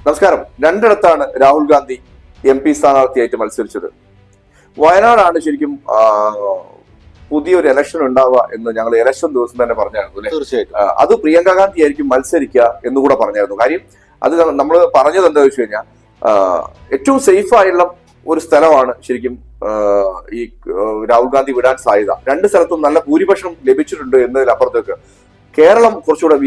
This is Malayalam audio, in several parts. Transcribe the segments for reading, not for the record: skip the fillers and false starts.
നമസ്കാരം. രണ്ടിടത്താണ് രാഹുൽ ഗാന്ധി MP സ്ഥാനാർത്ഥിയായിട്ട് മത്സരിച്ചത്. വയനാടാണ് ശരിക്കും പുതിയൊരു ഇലക്ഷൻ ഉണ്ടാവുക എന്ന് ഞങ്ങൾ ഇലക്ഷൻ ദിവസം തന്നെ പറഞ്ഞായിരുന്നു അല്ലെ. തീർച്ചയായിട്ടും അത് പ്രിയങ്ക ഗാന്ധി ആയിരിക്കും മത്സരിക്കുക എന്നുകൂടെ പറഞ്ഞായിരുന്നു. കാര്യം അത് നമ്മൾ പറഞ്ഞത് എന്താ വെച്ച് കഴിഞ്ഞാൽ ഏറ്റവും സേഫ് ആയുള്ള ഒരു സ്ഥലമാണ് ശരിക്കും ഈ രാഹുൽ ഗാന്ധി വിടാൻ സാധ്യത. രണ്ട് സ്ഥലത്തും നല്ല ഭൂരിപക്ഷം ലഭിച്ചിട്ടുണ്ട് എന്നതിലപ്പുറത്തേക്ക് കേരളം കുറച്ചുകൂടെ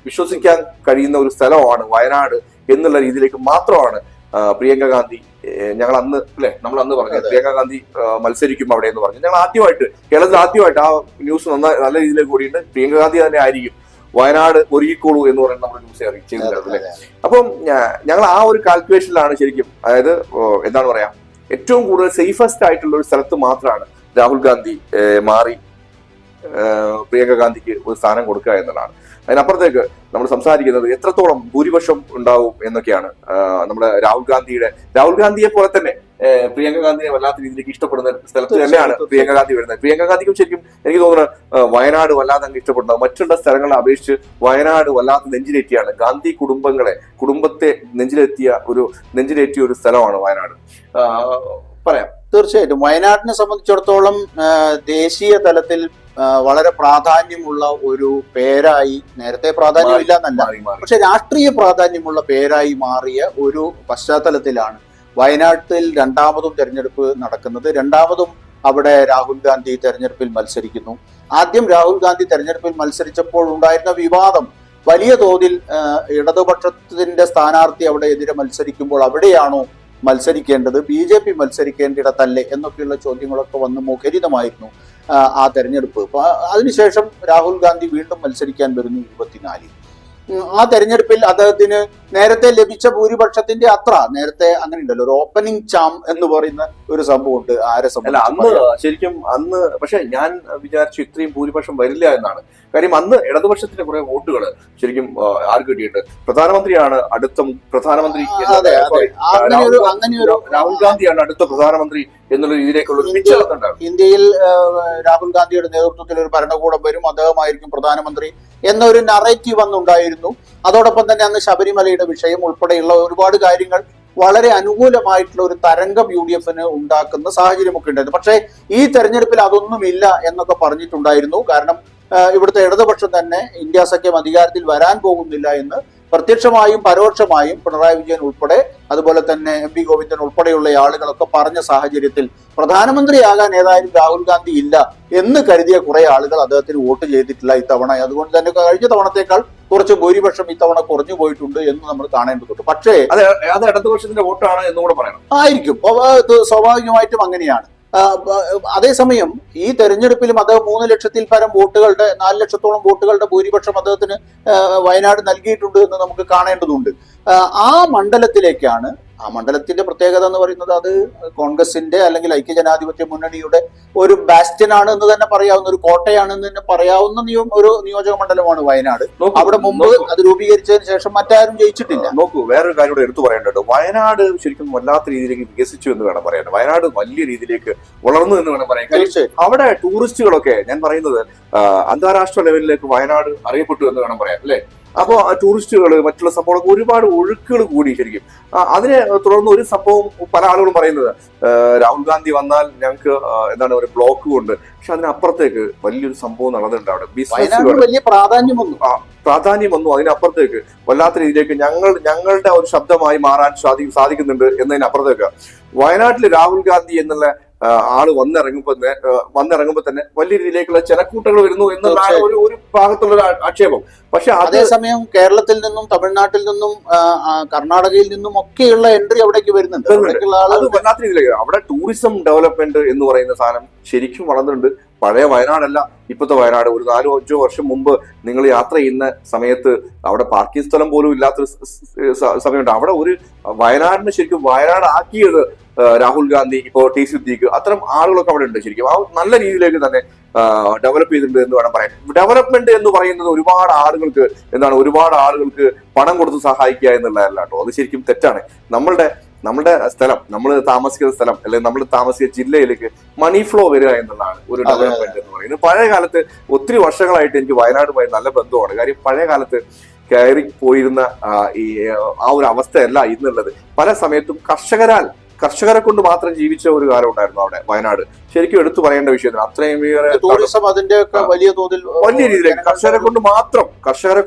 വിശ്വസിക്കാൻ കഴിയുന്ന ഒരു സ്ഥലമാണ് വയനാട് എന്നുള്ള രീതിയിലേക്ക് മാത്രമാണ് പ്രിയങ്ക ഗാന്ധി നമ്മൾ അന്ന് പറഞ്ഞത് പ്രിയങ്ക ഗാന്ധി മത്സരിക്കും അവിടെ എന്ന് പറഞ്ഞു. ഞങ്ങൾ കേരളത്തിൽ ആദ്യമായിട്ട് ആ ന്യൂസ് നല്ല രീതിയിലേക്ക് കൂടിയിട്ട് പ്രിയങ്ക ഗാന്ധി തന്നെ ആയിരിക്കും വയനാട് ഒരുക്കിക്കോളൂ എന്ന് പറയുന്നത് നമ്മൾ ന്യൂസ് ചെയ്തിട്ടുണ്ടായിരുന്നു അല്ലെ. അപ്പം ഞങ്ങൾ ആ ഒരു കാൽക്കുലേഷനിലാണ് ശരിക്കും, അതായത് എന്താണ് പറയാ, ഏറ്റവും കൂടുതൽ സേഫസ്റ്റ് ആയിട്ടുള്ള ഒരു സ്ഥലത്ത് മാത്രമാണ് രാഹുൽ ഗാന്ധി മാറി പ്രിയങ്ക ഗാന്ധിക്ക് ഒരു സ്ഥാനം കൊടുക്കുക എന്നുള്ളതാണ്. അതിനപ്പുറത്തേക്ക് നമ്മൾ സംസാരിക്കുന്നത് എത്രത്തോളം ഭൂരിപക്ഷം ഉണ്ടാവും എന്നൊക്കെയാണ്. നമ്മുടെ രാഹുൽ ഗാന്ധിയെ പോലെ തന്നെ പ്രിയങ്ക ഗാന്ധിയെ വല്ലാത്ത രീതിയിലേക്ക് ഇഷ്ടപ്പെടുന്ന സ്ഥലത്ത് തന്നെയാണ് പ്രിയങ്ക ഗാന്ധി വരുന്നത്. പ്രിയങ്ക ഗാന്ധിക്കും ശരിക്കും എനിക്ക് തോന്നുന്നത് വയനാട് വല്ലാതെ അങ്ങ് ഇഷ്ടപ്പെടുന്നത്. മറ്റുള്ള സ്ഥലങ്ങളെ അപേക്ഷിച്ച് വയനാട് വല്ലാത്ത നെഞ്ചിലേറ്റിയാണ്. ഗാന്ധി കുടുംബത്തെ നെഞ്ചിലേറ്റിയ ഒരു സ്ഥലമാണ് വയനാട്. പറയാം. തീർച്ചയായിട്ടും വയനാടിനെ സംബന്ധിച്ചിടത്തോളം ദേശീയ തലത്തിൽ വളരെ പ്രാധാന്യമുള്ള ഒരു പേരായി, നേരത്തെ പ്രാധാന്യമില്ല എന്നല്ല, പക്ഷെ രാഷ്ട്രീയ പ്രാധാന്യമുള്ള പേരായി മാറിയ ഒരു പശ്ചാത്തലത്തിലാണ് വയനാട്ടിൽ രണ്ടാമതും തെരഞ്ഞെടുപ്പ് നടക്കുന്നത്. രണ്ടാമതും അവിടെ രാഹുൽ ഗാന്ധി തെരഞ്ഞെടുപ്പിൽ മത്സരിക്കുന്നു. ആദ്യം രാഹുൽ ഗാന്ധി തെരഞ്ഞെടുപ്പിൽ മത്സരിച്ചപ്പോൾ ഉണ്ടായിരുന്ന വിവാദം വലിയ തോതിൽ ഇടതുപക്ഷത്തിന്റെ സ്ഥാനാർത്ഥി അവിടെ എതിരെ മത്സരിക്കുമ്പോൾ അവിടെയാണോ മത്സരിക്കേണ്ടത്, BJP മത്സരിക്കേണ്ടിടത്തല്ലേ എന്നൊക്കെയുള്ള ചോദ്യങ്ങളൊക്കെ വന്ന് മുഖരിതമായിരുന്നു ആ തെരഞ്ഞെടുപ്പ്. അതിനുശേഷം രാഹുൽ ഗാന്ധി വീണ്ടും മത്സരിക്കാൻ വരുന്നു 24. ആ തെരഞ്ഞെടുപ്പിൽ അദ്ദേഹത്തിന് നേരത്തെ ലഭിച്ച ഭൂരിപക്ഷത്തിന്റെ അത്ര നേരത്തെ അങ്ങനെ ഉണ്ടല്ലോ, ഒരു ഓപ്പണിംഗ് ചാം എന്ന് പറയുന്ന ഒരു സംഭവമുണ്ട്. ആരെ ശരിക്കും അന്ന് പക്ഷെ ഞാൻ വിചാരിച്ചു ഇത്രയും ഭൂരിപക്ഷം വരില്ല എന്നാണ്. കാര്യം അന്ന് ഇടതുപക്ഷത്തിന്റെ കുറെ വോട്ടുകൾ ശരിക്കും ആർക്ക് കിട്ടിയിട്ടുണ്ട്. പ്രധാനമന്ത്രിയാണ് അടുത്ത പ്രധാനമന്ത്രി, രാഹുൽ ഗാന്ധിയാണ് അടുത്ത പ്രധാനമന്ത്രി എന്നുള്ള രീതിയിലേക്കുള്ള ഇന്ത്യയിൽ രാഹുൽ ഗാന്ധിയുടെ നേതൃത്വത്തിൽ ഒരു ഭരണകൂടം വരും, അദ്ദേഹമായിരിക്കും പ്രധാനമന്ത്രി എന്നൊരു നറേറ്റീവ് അന്നുണ്ടായിരുന്നു. അതോടൊപ്പം തന്നെ അന്ന് ശബരിമലയുടെ വിഷയം ഉൾപ്പെടെയുള്ള ഒരുപാട് കാര്യങ്ങൾ വളരെ അനുകൂലമായിട്ടുള്ള ഒരു തരംഗം UDF ഉണ്ടാക്കുന്ന സാഹചര്യമൊക്കെ ഉണ്ടായിരുന്നു. പക്ഷേ ഈ തെരഞ്ഞെടുപ്പിൽ അതൊന്നുമില്ല എന്നൊക്കെ പറഞ്ഞിട്ടുണ്ടായിരുന്നു. കാരണം ഇവിടുത്തെ ഇടതുപക്ഷം തന്നെ ഇന്ത്യ സഖ്യം അധികാരത്തിൽ വരാൻ പോകുന്നില്ല എന്ന് പ്രത്യക്ഷമായും പരോക്ഷമായും പിണറായി വിജയൻ ഉൾപ്പെടെ അതുപോലെ തന്നെ MP ഗോവിന്ദൻ ഉൾപ്പെടെയുള്ള ആളുകളൊക്കെ പറഞ്ഞ സാഹചര്യത്തിൽ പ്രധാനമന്ത്രിയാകാൻ ഏതായാലും രാഹുൽ ഗാന്ധി ഇല്ല എന്ന് കരുതിയ കുറെ ആളുകൾ അദ്ദേഹത്തിന് വോട്ട് ചെയ്തിട്ടില്ല ഇത്തവണ. അതുകൊണ്ട് തന്നെ കഴിഞ്ഞ തവണത്തേക്കാൾ കുറച്ച് ഭൂരിപക്ഷം ഇത്തവണ കുറഞ്ഞു പോയിട്ടുണ്ട് എന്ന് നമ്മൾ കാണേണ്ടതുണ്ട്. പക്ഷേ അത് ഇടതുപക്ഷത്തിന്റെ വോട്ടാണ് എന്നുകൂടെ പറയണം. ആയിരിക്കും, സ്വാഭാവികമായിട്ടും അങ്ങനെയാണ്. അതേസമയം ഈ തെരഞ്ഞെടുപ്പിലും അദ്ദേഹം 3 ലക്ഷത്തിൽ പരം വോട്ടുകളുടെ 4 ലക്ഷത്തോളം വോട്ടുകളുടെ ഭൂരിപക്ഷം അദ്ദേഹത്തിന് വയനാട് നൽകിയിട്ടുണ്ട് എന്ന് നമുക്ക് കാണേണ്ടതുണ്ട്. ആ മണ്ഡലത്തിലേക്കാണ്, ആ മണ്ഡലത്തിന്റെ പ്രത്യേകത എന്ന് പറയുന്നത് അത് കോൺഗ്രസിന്റെ അല്ലെങ്കിൽ ഐക്യജനാധിപത്യ മുന്നണിയുടെ ഒരു ബാസ്റ്റ്യനാണ് എന്ന് തന്നെ പറയാവുന്ന, ഒരു കോട്ടയാണ് എന്ന് തന്നെ പറയാവുന്ന ഒരു നിയോജക മണ്ഡലമാണ് വയനാട്. അവിടെ മുമ്പ് അത് രൂപീകരിച്ചതിന് ശേഷം മറ്റാരും ജയിച്ചിട്ടില്ല. നോക്കൂ, വേറൊരു കാര്യം കൂടെ എടുത്തു പറയേണ്ടത്, വയനാട് ശരിക്കും വല്ലാത്ത രീതിയിലേക്ക് വികസിച്ചു എന്ന് വേണം പറയാൻ. വയനാട് വലിയ രീതിയിലേക്ക് വളർന്നു എന്ന് വേണം പറയാൻ. അവിടെ ടൂറിസ്റ്റുകളൊക്കെ, ഞാൻ പറയുന്നത് അന്താരാഷ്ട്ര ലെവലിലേക്ക് വയനാട് അറിയപ്പെട്ടു എന്ന് വേണം പറയാൻ അല്ലെ. അപ്പോൾ ആ ടൂറിസ്റ്റുകൾ മറ്റുള്ള സംഭവങ്ങളൊക്കെ ഒരുപാട് ഒഴുക്കുകൾ കൂടി ശരിക്കും. അതിനെ തുടർന്ന് ഒരു സംഭവം പല ആളുകളും പറയുന്നത്, രാഹുൽ ഗാന്ധി വന്നാൽ ഞങ്ങൾക്ക് എന്താണ് ഒരു ബ്ലോക്ക് കൊണ്ട്, പക്ഷെ അതിനപ്പുറത്തേക്ക് വലിയൊരു സംഭവം നടന്നിട്ടുണ്ട്. അവിടെ ബിസിനസ് വലിയ പ്രാധാന്യം വന്നു. അതിനപ്പുറത്തേക്ക് വല്ലാത്ത രീതിയിലേക്ക് ഞങ്ങളുടെ ഒരു ശബ്ദമായി മാറാൻ സാധിക്കുന്നുണ്ട് എന്നതിനപ്പുറത്തേക്ക് വയനാട്ടിൽ രാഹുൽ ഗാന്ധി എന്നുള്ള ആള് വന്നിറങ്ങുമ്പോ തന്നെ വലിയ രീതിയിലേക്കുള്ള ജനക്കൂട്ടങ്ങൾ വരുന്നു എന്നുള്ള ഒരു ഭാഗത്തുള്ള ആക്ഷേപം. പക്ഷെ അതേസമയം കേരളത്തിൽ നിന്നും തമിഴ്നാട്ടിൽ നിന്നും കർണാടകയിൽ നിന്നും ഒക്കെയുള്ള എൻട്രി അവിടേക്ക് വരുന്നുണ്ട്. അത് വല്ലാത്ത രീതിയിലേക്ക് അവിടെ ടൂറിസം ഡെവലപ്മെന്റ് എന്ന് പറയുന്ന സാധനം ശരിക്കും വളർന്നിട്ടുണ്ട്. പഴയ വയനാടല്ല ഇപ്പോഴത്തെ വയനാട്. ഒരു 4-5 വർഷം മുമ്പ് നിങ്ങൾ യാത്ര ചെയ്യുന്ന സമയത്ത് അവിടെ പാർക്കിംഗ് സ്ഥലം പോലും ഇല്ലാത്തൊരു സമയമുണ്ട്. അവിടെ ഒരു വയനാടിന് ശരിക്കും വയനാട് ആക്കിയത് രാഹുൽ ഗാന്ധി, ഇപ്പോ ടി സിദ്ദീഖ്, അത്തരം ആളുകളൊക്കെ അവിടെ ഉണ്ട്. ശരിക്കും ആ നല്ല രീതിയിലേക്ക് തന്നെ ഡെവലപ്പ് ചെയ്തിട്ടുണ്ട് എന്ന് വേണം പറയാൻ. ഡെവലപ്മെന്റ് എന്ന് പറയുന്നത് ഒരുപാട് ആളുകൾക്ക് പണം കൊടുത്ത് സഹായിക്കുക എന്നുള്ളതല്ല കേട്ടോ. അത് ശരിക്കും തെറ്റാണ്. നമ്മുടെ സ്ഥലം, നമ്മൾ താമസിക്കുന്ന സ്ഥലം അല്ലെങ്കിൽ നമ്മൾ താമസിക്കുന്ന ജില്ലയിലേക്ക് മണി ഫ്ലോ വരിക എന്നുള്ളതാണ് ഒരു ഡെവലപ്മെന്റ് എന്ന് പറയുന്നത്. പഴയ കാലത്ത് ഒത്തിരി വർഷങ്ങളായിട്ട് എനിക്ക് വയനാടുമായി നല്ല ബന്ധമാണ്. കാര്യം പഴയ കാലത്ത് കയറി പോയിരുന്ന ഈ ആ ഒരു അവസ്ഥയല്ല ഇന്നുള്ളത്. പല സമയത്തും കർഷകരെ കൊണ്ട് മാത്രം ജീവിച്ച ഒരു കാലം ഉണ്ടായിരുന്നു അവിടെ വയനാട്. ശരിക്കും എടുത്തു പറയേണ്ട വിഷയത്തിന് അത്രയും ടൂറിസം അതിന്റെ വലിയ തോതിൽ വലിയ രീതിയിലേക്ക് കർഷകരെ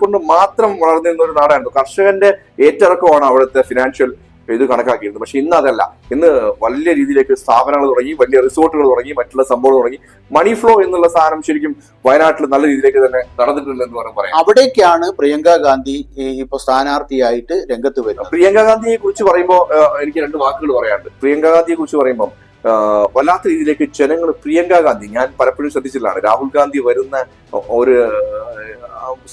കൊണ്ട് മാത്രം വളർന്നിരുന്ന ഒരു നാടായിരുന്നു. കർഷകന്റെ ഏറ്റെടുക്കമാണ് അവിടുത്തെ ഫിനാൻഷ്യൽ ഇത് കണക്കാക്കിയിരുന്നത്. പക്ഷെ ഇന്ന് അതല്ല. ഇന്ന് വലിയ രീതിയിലേക്ക് സ്ഥാപനങ്ങൾ തുടങ്ങി, വലിയ റിസോർട്ടുകൾ തുടങ്ങി, മറ്റുള്ള സംഭവങ്ങൾ തുടങ്ങി. മണി ഫ്ലോ എന്നുള്ള സാധനം ശരിക്കും വയനാട്ടിൽ നല്ല രീതിയിലേക്ക് തന്നെ നടന്നിട്ടുണ്ട് എന്ന് പറയാം. അവിടേക്കാണ് പ്രിയങ്ക ഗാന്ധി ഇപ്പൊ സ്ഥാനാർത്ഥിയായിട്ട് രംഗത്ത് വരുന്നത്. പ്രിയങ്ക ഗാന്ധിയെ കുറിച്ച് പറയുമ്പോൾ എനിക്ക് രണ്ട് വാക്കുകൾ പറയാനുണ്ട്. പ്രിയങ്ക ഗാന്ധിയെ കുറിച്ച് പറയുമ്പോൾ വല്ലാത്ത രീതിയിലേക്ക് ജനങ്ങൾ പ്രിയങ്ക ഗാന്ധി, ഞാൻ പലപ്പോഴും ശ്രദ്ധിച്ചിട്ടുള്ളതാണ്, രാഹുൽ ഗാന്ധി വരുന്ന ഒരു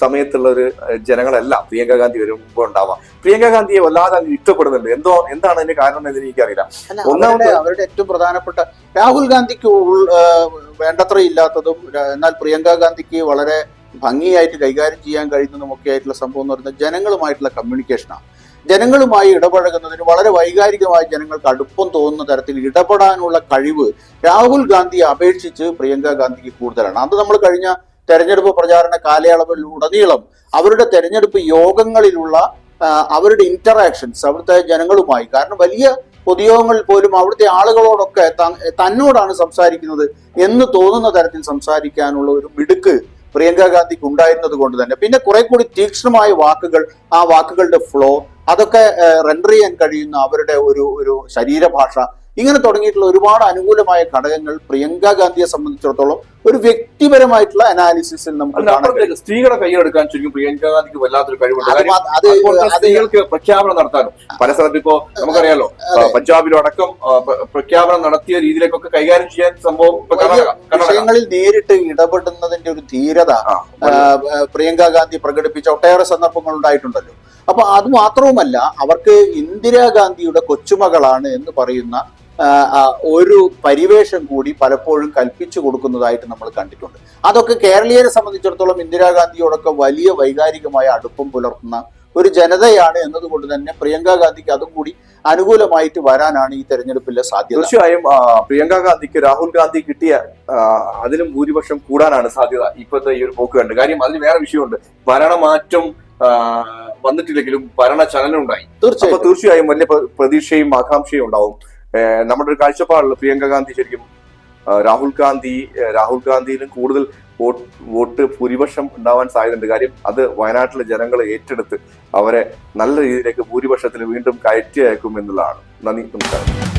സമയത്തുള്ള ഒരു ജനങ്ങളല്ല പ്രിയങ്ക ഗാന്ധി വരുമ്പോൾ ഉണ്ടാവാം. പ്രിയങ്ക ഗാന്ധിയെ വല്ലാതെ ഇഷ്ടപ്പെടുന്നുണ്ട്. എന്താണ് അതിന്റെ കാരണം എന്ന് എനിക്കറിയില്ല. ഒന്നാമത് അവരുടെ ഏറ്റവും പ്രധാനപ്പെട്ട രാഹുൽ ഗാന്ധിക്ക് വേണ്ടത്ര ഇല്ലാത്തതും എന്നാൽ പ്രിയങ്ക ഗാന്ധിക്ക് വളരെ ഭംഗിയായിട്ട് കൈകാര്യം ചെയ്യാൻ കഴിയുന്നതും ഒക്കെ ആയിട്ടുള്ള സംഭവം എന്ന് പറയുന്നത് ജനങ്ങളുമായിട്ടുള്ള കമ്മ്യൂണിക്കേഷനാണ്. ജനങ്ങളുമായി ഇടപഴകുന്നതിന് വളരെ വൈകാരികമായി ജനങ്ങൾക്ക് അടുപ്പം തോന്നുന്ന തരത്തിൽ ഇടപെടാനുള്ള കഴിവ് രാഹുൽ ഗാന്ധിയെ അപേക്ഷിച്ച് പ്രിയങ്ക ഗാന്ധിക്ക് കൂടുതലാണ്. അത് നമ്മൾ കഴിഞ്ഞ തെരഞ്ഞെടുപ്പ് പ്രചാരണ കാലയളവിൽ ഉടനീളം അവരുടെ തെരഞ്ഞെടുപ്പ് യോഗങ്ങളിലുള്ള അവരുടെ ഇന്ററാക്ഷൻസ് അവിടുത്തെ ജനങ്ങളുമായി, കാരണം വലിയ പൊതുയോഗങ്ങളിൽ പോലും അവിടുത്തെ ആളുകളോടൊക്കെ തന്നോടാണ് സംസാരിക്കുന്നത് എന്ന് തോന്നുന്ന തരത്തിൽ സംസാരിക്കാനുള്ള ഒരു മിടുക്ക് പ്രിയങ്ക ഗാന്ധിക്ക് ഉണ്ടായിരുന്നത് കൊണ്ട് തന്നെ പിന്നെ കുറെ കൂടി തീക്ഷ്ണമായ വാക്കുകൾ, ആ വാക്കുകളുടെ ഫ്ലോ, അതൊക്കെ റെൻഡർ ചെയ്യാൻ കഴിയുന്ന അവരുടെ ഒരു ശരീരഭാഷ, ഇങ്ങനെ തുടങ്ങിയിട്ടുള്ള ഒരുപാട് അനുകൂലമായ ഘടകങ്ങൾ പ്രിയങ്ക ഗാന്ധിയെ സംബന്ധിച്ചിടത്തോളം ഒരു വ്യക്തിപരമായിട്ടുള്ള അനാലിസിസിൽ നമുക്ക് സ്ത്രീകളെ കൈയ്യെടുക്കാൻ ചുരുക്കും പ്രിയങ്ക ഗാന്ധിക്ക് വല്ലാത്തൊരു കഴിവുണ്ട്. സ്ത്രീകൾക്ക് പ്രഖ്യാപനം നടത്താനും പല സ്ഥലത്ത് ഇപ്പോ നമുക്കറിയാലോ പഞ്ചാബിലും അടക്കം പ്രഖ്യാപനം നടത്തിയ രീതിയിലേക്കൊക്കെ കൈകാര്യം ചെയ്യാൻ സംഭവം വിഷയങ്ങളിൽ നേരിട്ട് ഇടപെടുന്നതിന്റെ ഒരു ധീരത പ്രിയങ്ക ഗാന്ധി പ്രകടിപ്പിച്ച ഒട്ടേറെ സന്ദർഭങ്ങൾ ഉണ്ടായിട്ടുണ്ടല്ലോ. അപ്പൊ അത് മാത്രവുമല്ല, അവർക്ക് ഇന്ദിരാഗാന്ധിയുടെ കൊച്ചുമകളാണ് എന്ന് പറയുന്ന ഒരു പരിവേഷം കൂടി പലപ്പോഴും കൽപ്പിച്ചു കൊടുക്കുന്നതായിട്ട് നമ്മൾ കണ്ടിട്ടുണ്ട്. അതൊക്കെ കേരളീയരെ സംബന്ധിച്ചിടത്തോളം ഇന്ദിരാഗാന്ധിയോടൊക്കെ വലിയ വൈകാരികമായ അടുപ്പം പുലർത്തുന്ന ഒരു ജനതയാണ് എന്നതുകൊണ്ട് തന്നെ പ്രിയങ്ക ഗാന്ധിക്ക് അതും കൂടി അനുകൂലമായിട്ട് വരാനാണ് ഈ തെരഞ്ഞെടുപ്പിലെ സാധ്യത. തീർച്ചയായും പ്രിയങ്ക ഗാന്ധിക്ക് രാഹുൽ ഗാന്ധി കിട്ടിയ അതിലും ഭൂരിപക്ഷം കൂടാനാണ് സാധ്യത ഇപ്പോഴത്തെ ഈ ഒരു പോക്ക് കണ്ട്. കാര്യം അതിന് വേറെ വിഷയമുണ്ട്. ഭരണമാറ്റം വന്നിട്ടില്ലെങ്കിലും ഭരണചലനം ഉണ്ടായി. തീർച്ചയായും വലിയ പ്രതീക്ഷയും ആകാംക്ഷയും ഉണ്ടാവും. നമ്മുടെ ഒരു കാഴ്ചപ്പാടുള്ള പ്രിയങ്ക ഗാന്ധി ശരിക്കും രാഹുൽ ഗാന്ധിയിലും കൂടുതൽ വോട്ട് ഭൂരിപക്ഷം ഉണ്ടാവാൻ സാധ്യതയുണ്ട്. കാര്യം അത് വയനാട്ടിലെ ജനങ്ങൾ ഏറ്റെടുത്ത് അവരെ നല്ല രീതിയിലേക്ക് ഭൂരിപക്ഷത്തിൽ വീണ്ടും കയറ്റി അയക്കും എന്നുള്ളതാണ്. നന്ദി, നമസ്കാരം.